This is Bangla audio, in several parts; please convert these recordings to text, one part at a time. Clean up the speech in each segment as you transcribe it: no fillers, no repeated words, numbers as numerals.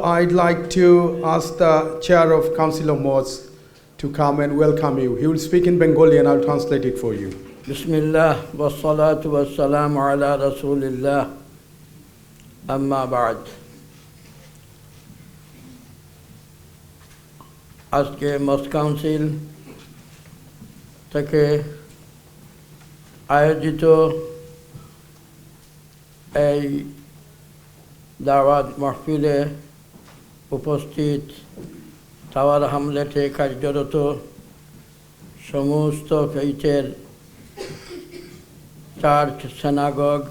I'd like to ask the chair of Council of Mosques to come and welcome you. He will speak in Bengali and I'll translate it for you. Bismillah wa salatu wa salamu ala Rasulillah amma ba'd. আজকে মস্ক কাউন্সিল থেকে আয়োজিত এই দাওয়াত মাহফিলে উপস্থিত টাওয়ার হামলেটে কার্যরত সমস্ত ফেইথের চার্চ, সিনাগগ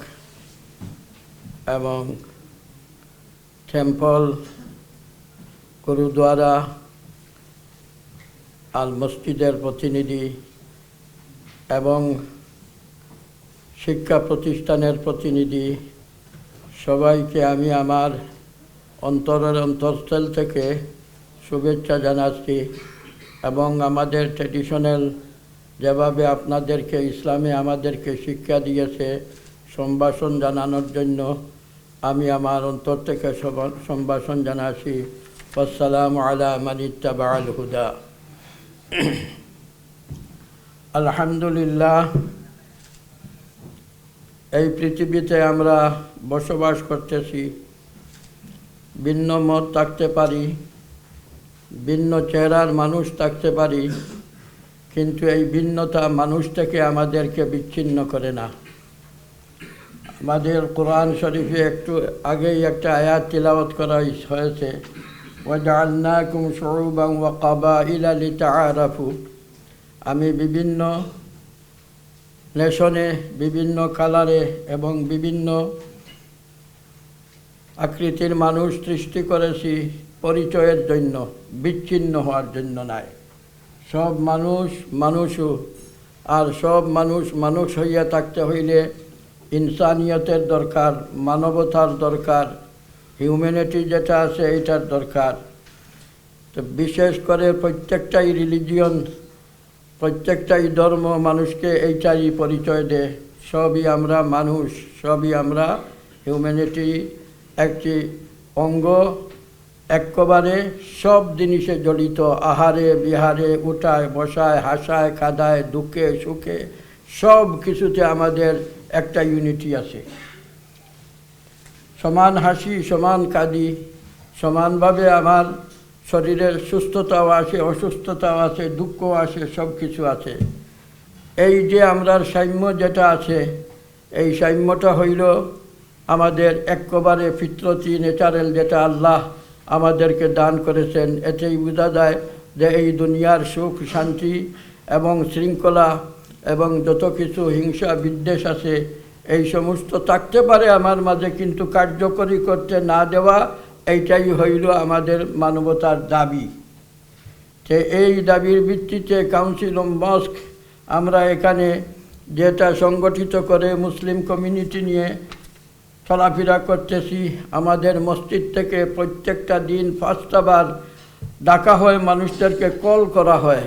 এবং টেম্পল, গুরুদ্বারা, আল মসজিদের প্রতিনিধি এবং শিক্ষা প্রতিষ্ঠানের প্রতিনিধি সবাইকে আমি আমার অন্তরের অন্তঃস্থল থেকে শুভেচ্ছা জানাচ্ছি এবং আমাদের ট্র্যাডিশনাল যেভাবে আপনাদেরকে ইসলামে আমাদেরকে শিক্ষা দিয়েছে সম্ভাষণ জানানোর জন্য আমি আমার অন্তর থেকে সম্ভাষণ জানাচ্ছি। আসসালামু আলা মান ইত্তাবাআল হুদা। আলহামদুলিল্লাহ, এই পৃথিবীতে আমরা বসবাস করতেছি, ভিন্ন মত থাকতে পারি, ভিন্ন চেহারার মানুষ থাকতে পারি, কিন্তু এই ভিন্নতা মানুষ থেকে আমাদেরকে বিচ্ছিন্ন করে না। আমাদের কোরআন শরীফে একটু আগেই একটা আয়াত তিলাওয়াত করা হয়েছে, ওয়াজআলনাকুম শুউবান ওয়া কাবাইলা লিতাআরাফু। আমি বিভিন্ন নেশনে, বিভিন্ন কালারে এবং বিভিন্ন আকৃতির মানুষ সৃষ্টি করেছি পরিচয়ের জন্য, বিচ্ছিন্ন হওয়ার জন্য নয়। সব মানুষ মানুষও, আর সব মানুষ মানুষ হইয়া থাকতে হইলে ইনসানিয়তের দরকার, মানবতার দরকার, হিউম্যানিটি যেটা আছে এইটার দরকার। তো বিশেষ করে প্রত্যেকটাই রিলিজিয়ন, প্রত্যেকটাই ধর্ম মানুষকে এইটাই পরিচয় দেয়, সবই আমরা মানুষ, সবই আমরা হিউম্যানিটি একটি অঙ্গ, একেবারে সব জিনিসে জড়িত, আহারে বিহারে, উঠায় বসায়, হাসায় কাঁদায়, দুঃখে সুখে, সব কিছুতে আমাদের একটা ইউনিটি আছে। সমান হাসি, সমান কাঁদি, সমানভাবে আমার শরীরের সুস্থতাও আছে, অসুস্থতাও আছে, দুঃখও আছে, সব কিছু আছে। এই যে আমরা সাম্য যেটা আছে, এই সাম্যটা হইল আমাদের একেবারে ফিতরতি, ন্যাচারাল, যেটা আল্লাহ আমাদেরকে দান করেছেন। এতেই বোঝা যায় যে এই দুনিয়ার সুখ শান্তি এবং শৃঙ্খলা এবং যত কিছু হিংসা বিদ্বেষ আছে এই সমস্ত থাকতে পারে আমার মাঝে, কিন্তু কার্যকরী করতে না দেওয়া, এইটাই হইল আমাদের মানবতার দাবি। যে এই দাবির ভিত্তিতে কাউন্সিল অফ মস্ক আমরা এখানে যেটা সংগঠিত করে মুসলিম কমিউনিটি নিয়ে চলাফেরা করতেছি, আমাদের মসজিদ থেকে প্রত্যেকটা দিন 5টা বার ডাকা হয়, মানুষদেরকে কল করা হয়।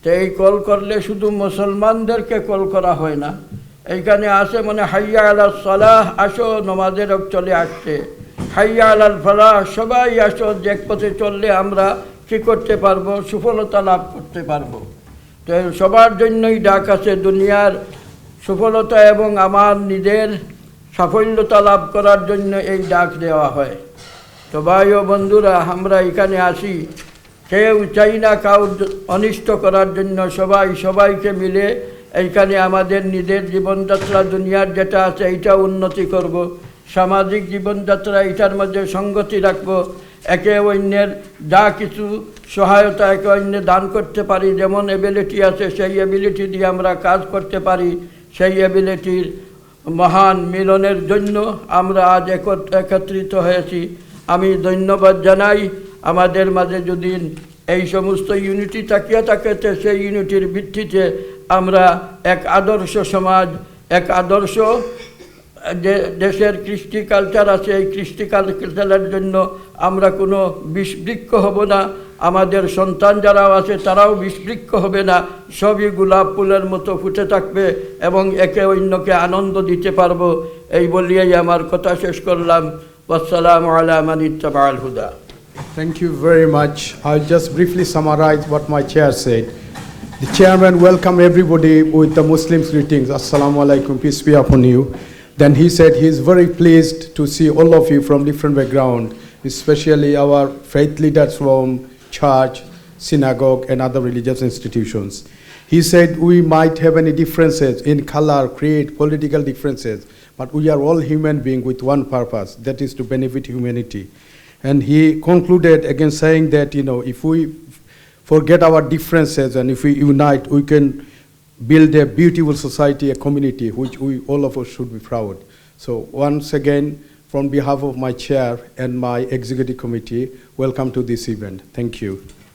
তো এই কল করলে শুধু মুসলমানদেরকে কল করা হয় না, এইখানে আসে মানে হাইয়া আলাল সালাহ, আসো নমাজের চলে আসছে, হাইয়া আলাল ফালাহ, সবাই আসো, যে পথে চললে আমরা কী করতে পারবো, সফলতা লাভ করতে পারবো। তো সবার জন্যই ডাক আছে, দুনিয়ার সফলতা এবং আমার নিজের সাফল্যতা লাভ করার জন্য এই ডাক দেওয়া হয়। তো ভাই ও বন্ধুরা, আমরা এখানে আসি, কেউ চাই না কাউ অনিষ্ট করার জন্য, সবাই সবাইকে মিলে এইখানে আমাদের নিজের জীবনযাত্রা, দুনিয়ার যেটা আছে এইটা উন্নতি করব, সামাজিক জীবনযাত্রা এটার মধ্যে সঙ্গতি রাখব, একে অন্যের যা কিছু সহায়তা একে অন্যে দান করতে পারি, যেমন এবিলিটি আছে সেই এবিলিটি দিয়ে আমরা কাজ করতে পারি, সেই এবিলিটির মহান মিলনের জন্য আমরা আজ একত্রিত হয়েছি। আমি ধন্যবাদ জানাই। আমাদের মাঝে যদি এই সমস্ত ইউনিটি থাকিয়া থাকে, সেই ইউনিটির ভিত্তিতে আমরা এক আদর্শ সমাজ, এক আদর্শ যে দেশের কৃষ্টি কালচার আছে, এই কৃষ্টি কালচারের জন্য আমরা কোনো বিষবৃক্ষ হব না, আমাদের সন্তান যারাও আছে তারাও বিষবৃক্ষ হবে না, সবই গোলাপ ফুলের মতো ফুটে থাকবে এবং একে অন্যকে আনন্দ দিতে পারবো। এই বলিয়াই আমার কথা শেষ করলাম। আসসালামু আলা মান ইত্তাবাআল হুদা। Thank you very much. I'll just briefly summarize what my chair said. The chairman welcomed everybody with the Muslims greetings. Assalamu alaikum, peace be upon you. Then he said he is very pleased to see all of you from different background, especially our faith leaders from church, synagogue, and other religious institutions. He said we might have any differences in color, creed, political differences, but we are all human beings with one purpose, that is to benefit humanity. And he concluded again saying that, if we forget our differences and if we unite, we can build a beautiful society, a community, which all of us should be proud. So once again, from behalf of my chair and my executive committee, welcome to this event. Thank you.